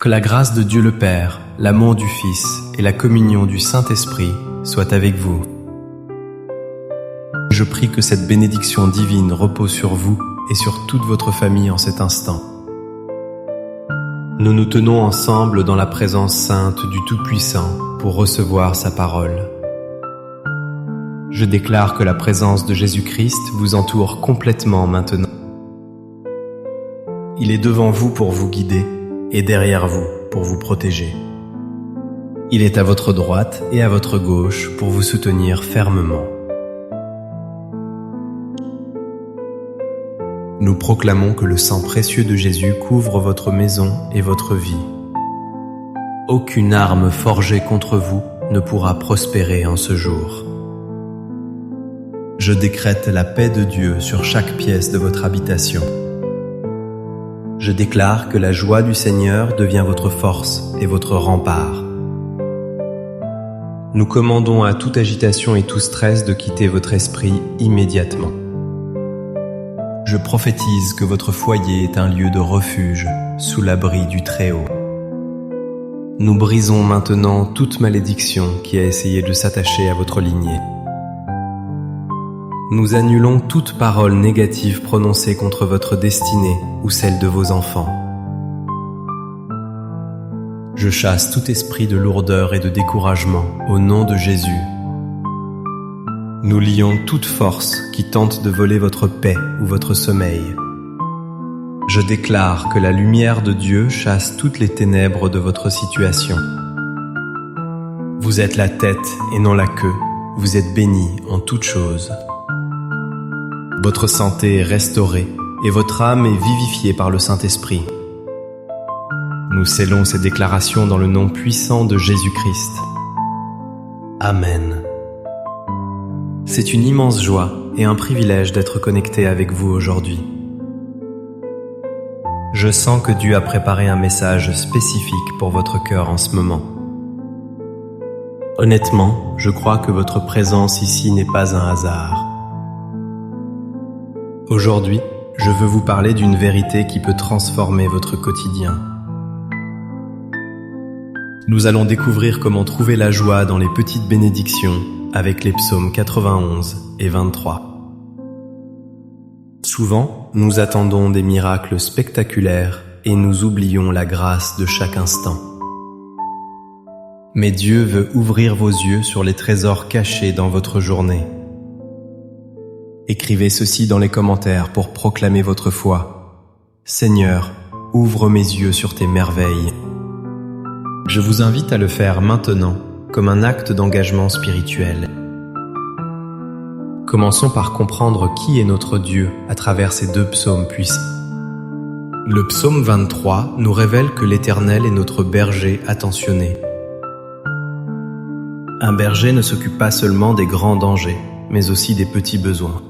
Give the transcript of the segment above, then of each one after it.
Que la grâce de Dieu le Père, l'amour du Fils et la communion du Saint-Esprit soient avec vous. Je prie que cette bénédiction divine repose sur vous et sur toute votre famille en cet instant. Nous nous tenons ensemble dans la présence sainte du Tout-Puissant pour recevoir sa parole. Je déclare que la présence de Jésus-Christ vous entoure complètement maintenant. Il est devant vous pour vous guider et derrière vous pour vous protéger. Il est à votre droite et à votre gauche pour vous soutenir fermement. Nous proclamons que le sang précieux de Jésus couvre votre maison et votre vie. Aucune arme forgée contre vous ne pourra prospérer en ce jour. Je décrète la paix de Dieu sur chaque pièce de votre habitation. Je déclare que la joie du Seigneur devient votre force et votre rempart. Nous commandons à toute agitation et tout stress de quitter votre esprit immédiatement. Je prophétise que votre foyer est un lieu de refuge sous l'abri du Très-Haut. Nous brisons maintenant toute malédiction qui a essayé de s'attacher à votre lignée. Nous annulons toute parole négative prononcée contre votre destinée ou celle de vos enfants. Je chasse tout esprit de lourdeur et de découragement au nom de Jésus. Nous lions toute force qui tente de voler votre paix ou votre sommeil. Je déclare que la lumière de Dieu chasse toutes les ténèbres de votre situation. Vous êtes la tête et non la queue. Vous êtes bénis en toutes choses. Votre santé est restaurée et votre âme est vivifiée par le Saint-Esprit. Nous scellons ces déclarations dans le nom puissant de Jésus-Christ. Amen. C'est une immense joie et un privilège d'être connecté avec vous aujourd'hui. Je sens que Dieu a préparé un message spécifique pour votre cœur en ce moment. Honnêtement, je crois que votre présence ici n'est pas un hasard. Aujourd'hui, je veux vous parler d'une vérité qui peut transformer votre quotidien. Nous allons découvrir comment trouver la joie dans les petites bénédictions avec les psaumes 91 et 23. Souvent, nous attendons des miracles spectaculaires et nous oublions la grâce de chaque instant. Mais Dieu veut ouvrir vos yeux sur les trésors cachés dans votre journée. Écrivez ceci dans les commentaires pour proclamer votre foi. Seigneur, ouvre mes yeux sur tes merveilles. Je vous invite à le faire maintenant, comme un acte d'engagement spirituel. Commençons par comprendre qui est notre Dieu à travers ces deux psaumes puissants. Le psaume 23 nous révèle que l'Éternel est notre berger attentionné. Un berger ne s'occupe pas seulement des grands dangers, mais aussi des petits besoins.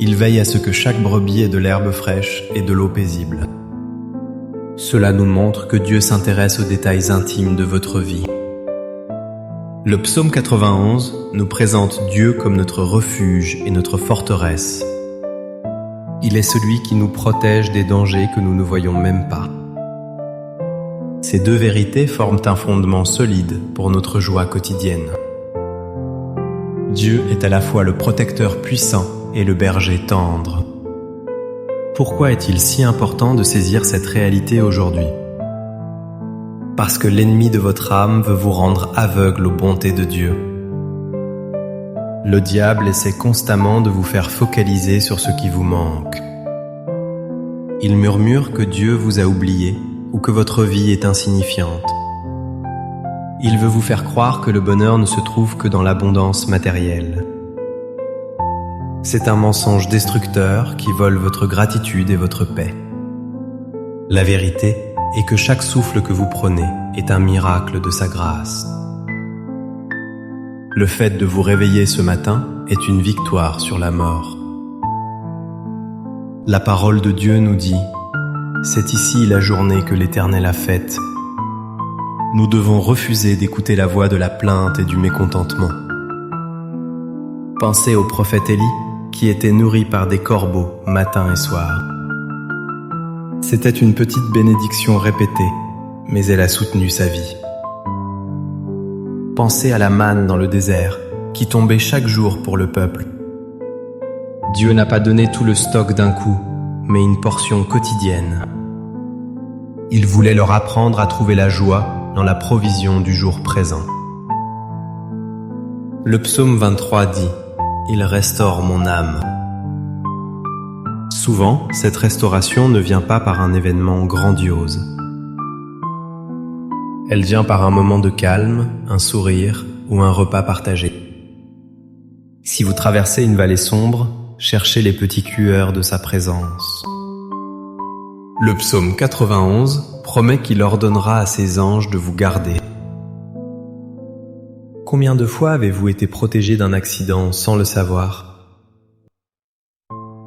Il veille à ce que chaque brebis ait de l'herbe fraîche et de l'eau paisible. Cela nous montre que Dieu s'intéresse aux détails intimes de votre vie. Le psaume 91 nous présente Dieu comme notre refuge et notre forteresse. Il est celui qui nous protège des dangers que nous ne voyons même pas. Ces deux vérités forment un fondement solide pour notre joie quotidienne. Dieu est à la fois le protecteur puissant et le berger tendre. Pourquoi est-il si important de saisir cette réalité aujourd'hui ? Parce que l'ennemi de votre âme veut vous rendre aveugle aux bontés de Dieu. Le diable essaie constamment de vous faire focaliser sur ce qui vous manque. Il murmure que Dieu vous a oublié ou que votre vie est insignifiante. Il veut vous faire croire que le bonheur ne se trouve que dans l'abondance matérielle. C'est un mensonge destructeur qui vole votre gratitude et votre paix. La vérité est que chaque souffle que vous prenez est un miracle de sa grâce. Le fait de vous réveiller ce matin est une victoire sur la mort. La parole de Dieu nous dit « C'est ici la journée que l'Éternel a faite. » Nous devons refuser d'écouter la voix de la plainte et du mécontentement. Pensez au prophète Élie, qui était nourri par des corbeaux matin et soir. C'était une petite bénédiction répétée, mais elle a soutenu sa vie. Pensez à la manne dans le désert, qui tombait chaque jour pour le peuple. Dieu n'a pas donné tout le stock d'un coup, mais une portion quotidienne. Il voulait leur apprendre à trouver la joie dans la provision du jour présent. Le psaume 23 dit « Il restaure mon âme ». Souvent, cette restauration ne vient pas par un événement grandiose. Elle vient par un moment de calme, un sourire ou un repas partagé. Si vous traversez une vallée sombre, cherchez les petites lueurs de sa présence. Le psaume 91 promet qu'il ordonnera à ses anges de vous garder. Combien de fois avez-vous été protégé d'un accident sans le savoir ?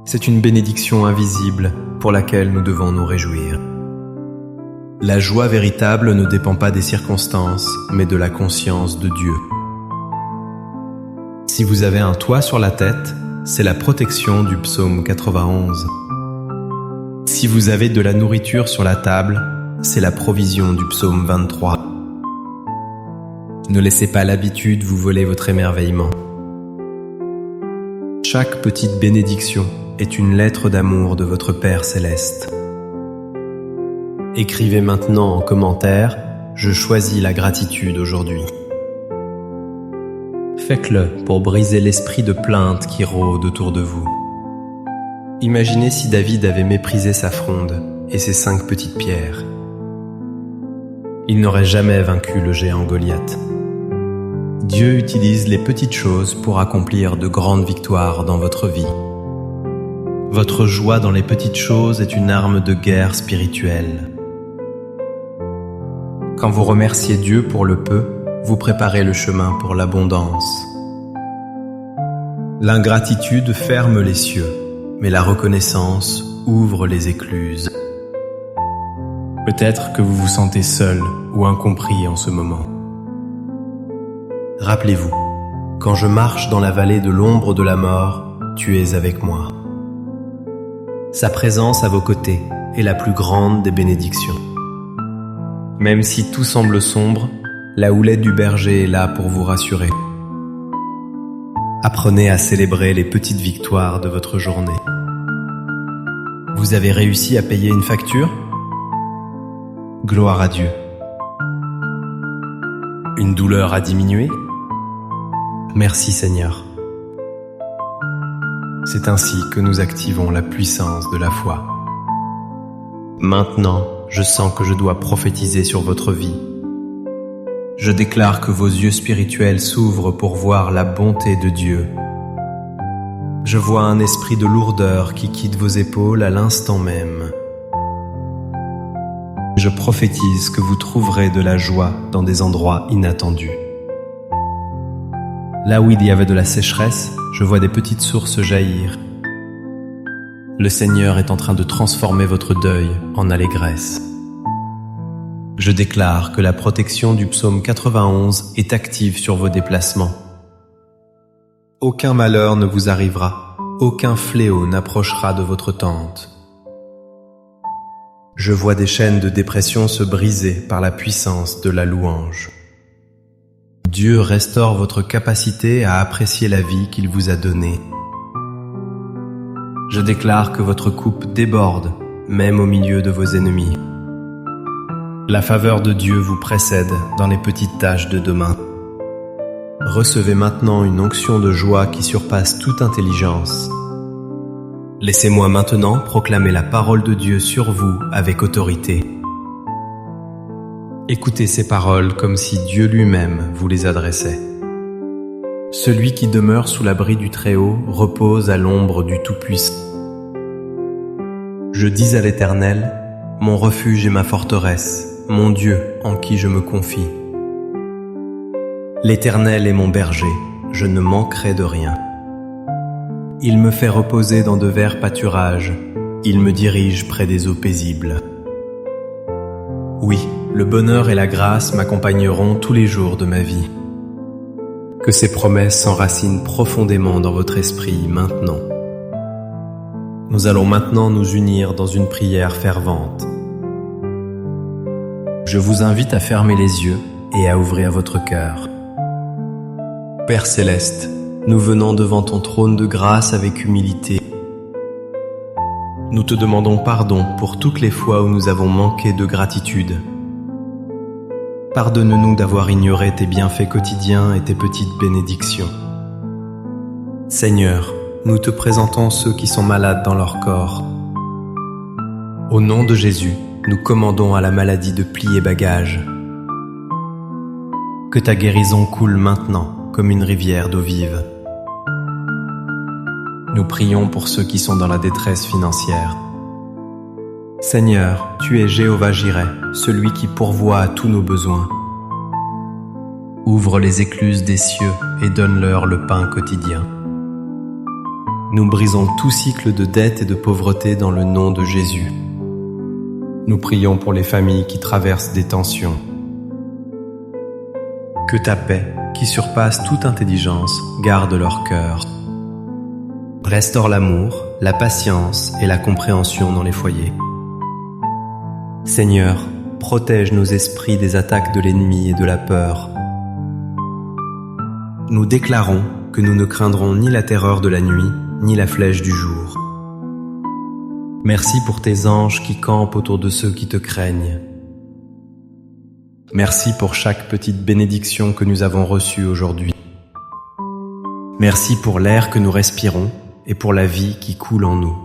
C'est une bénédiction invisible pour laquelle nous devons nous réjouir. La joie véritable ne dépend pas des circonstances, mais de la conscience de Dieu. Si vous avez un toit sur la tête, c'est la protection du psaume 91. Si vous avez de la nourriture sur la table, c'est la provision du psaume 23. Ne laissez pas l'habitude vous voler votre émerveillement. Chaque petite bénédiction est une lettre d'amour de votre Père céleste. Écrivez maintenant en commentaire « Je choisis la gratitude aujourd'hui ». Faites-le pour briser l'esprit de plainte qui rôde autour de vous. Imaginez si David avait méprisé sa fronde et ses 5 petites pierres. Il n'aurait jamais vaincu le géant Goliath. Dieu utilise les petites choses pour accomplir de grandes victoires dans votre vie. Votre joie dans les petites choses est une arme de guerre spirituelle. Quand vous remerciez Dieu pour le peu, vous préparez le chemin pour l'abondance. L'ingratitude ferme les cieux, mais la reconnaissance ouvre les écluses. Peut-être que vous vous sentez seul ou incompris en ce moment. Rappelez-vous, quand je marche dans la vallée de l'ombre de la mort, tu es avec moi. Sa présence à vos côtés est la plus grande des bénédictions. Même si tout semble sombre, la houlette du berger est là pour vous rassurer. Apprenez à célébrer les petites victoires de votre journée. Vous avez réussi à payer une facture ? Gloire à Dieu. Une douleur a diminué ? Merci Seigneur. C'est ainsi que nous activons la puissance de la foi. Maintenant, je sens que je dois prophétiser sur votre vie. Je déclare que vos yeux spirituels s'ouvrent pour voir la bonté de Dieu. Je vois un esprit de lourdeur qui quitte vos épaules à l'instant même. Je prophétise que vous trouverez de la joie dans des endroits inattendus. Là où il y avait de la sécheresse, je vois des petites sources jaillir. Le Seigneur est en train de transformer votre deuil en allégresse. Je déclare que la protection du psaume 91 est active sur vos déplacements. Aucun malheur ne vous arrivera, aucun fléau n'approchera de votre tente. Je vois des chaînes de dépression se briser par la puissance de la louange. Dieu restaure votre capacité à apprécier la vie qu'il vous a donnée. Je déclare que votre coupe déborde, même au milieu de vos ennemis. La faveur de Dieu vous précède dans les petites tâches de demain. Recevez maintenant une onction de joie qui surpasse toute intelligence. Laissez-moi maintenant proclamer la parole de Dieu sur vous avec autorité. Écoutez ces paroles comme si Dieu lui-même vous les adressait. Celui qui demeure sous l'abri du Très-Haut repose à l'ombre du Tout-Puissant. Je dis à l'Éternel, mon refuge et ma forteresse, mon Dieu en qui je me confie. L'Éternel est mon berger, je ne manquerai de rien. Il me fait reposer dans de verts pâturages, il me dirige près des eaux paisibles. Oui, le bonheur et la grâce m'accompagneront tous les jours de ma vie. Que ces promesses s'enracinent profondément dans votre esprit maintenant. Nous allons maintenant nous unir dans une prière fervente. Je vous invite à fermer les yeux et à ouvrir votre cœur. Père céleste, nous venons devant ton trône de grâce avec humilité. Nous te demandons pardon pour toutes les fois où nous avons manqué de gratitude. Pardonne-nous d'avoir ignoré tes bienfaits quotidiens et tes petites bénédictions. Seigneur, nous te présentons ceux qui sont malades dans leur corps. Au nom de Jésus, nous commandons à la maladie de plier bagages. Que ta guérison coule maintenant comme une rivière d'eau vive. Nous prions pour ceux qui sont dans la détresse financière. Seigneur, tu es Jéhovah-Jireh, celui qui pourvoit à tous nos besoins. Ouvre les écluses des cieux et donne-leur le pain quotidien. Nous brisons tout cycle de dette et de pauvreté dans le nom de Jésus. Nous prions pour les familles qui traversent des tensions. Que ta paix, qui surpasse toute intelligence, garde leur cœur. Restaure l'amour, la patience et la compréhension dans les foyers. Seigneur, protège nos esprits des attaques de l'ennemi et de la peur. Nous déclarons que nous ne craindrons ni la terreur de la nuit, ni la flèche du jour. Merci pour tes anges qui campent autour de ceux qui te craignent. Merci pour chaque petite bénédiction que nous avons reçue aujourd'hui. Merci pour l'air que nous respirons et pour la vie qui coule en nous.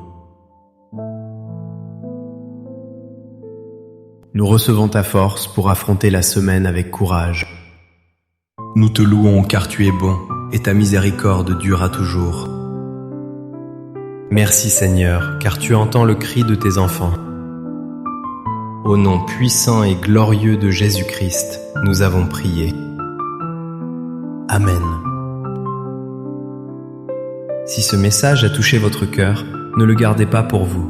Nous recevons ta force pour affronter la semaine avec courage. Nous te louons car tu es bon et ta miséricorde dure toujours. Merci Seigneur, car tu entends le cri de tes enfants. Au nom puissant et glorieux de Jésus-Christ, nous avons prié. Amen. Si ce message a touché votre cœur, ne le gardez pas pour vous.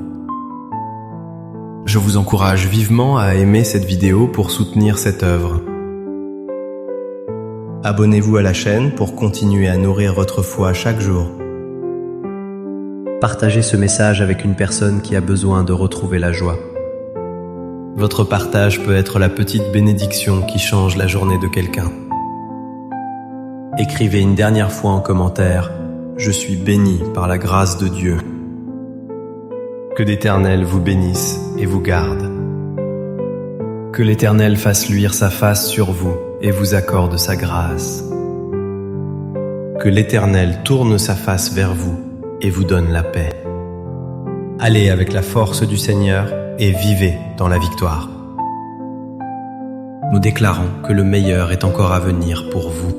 Je vous encourage vivement à aimer cette vidéo pour soutenir cette œuvre. Abonnez-vous à la chaîne pour continuer à nourrir votre foi chaque jour. Partagez ce message avec une personne qui a besoin de retrouver la joie. Votre partage peut être la petite bénédiction qui change la journée de quelqu'un. Écrivez une dernière fois en commentaire « Je suis béni par la grâce de Dieu ». Que l'Éternel vous bénisse et vous garde. Que l'Éternel fasse luire sa face sur vous et vous accorde sa grâce. Que l'Éternel tourne sa face vers vous et vous donne la paix. Allez avec la force du Seigneur et vivez dans la victoire. Nous déclarons que le meilleur est encore à venir pour vous.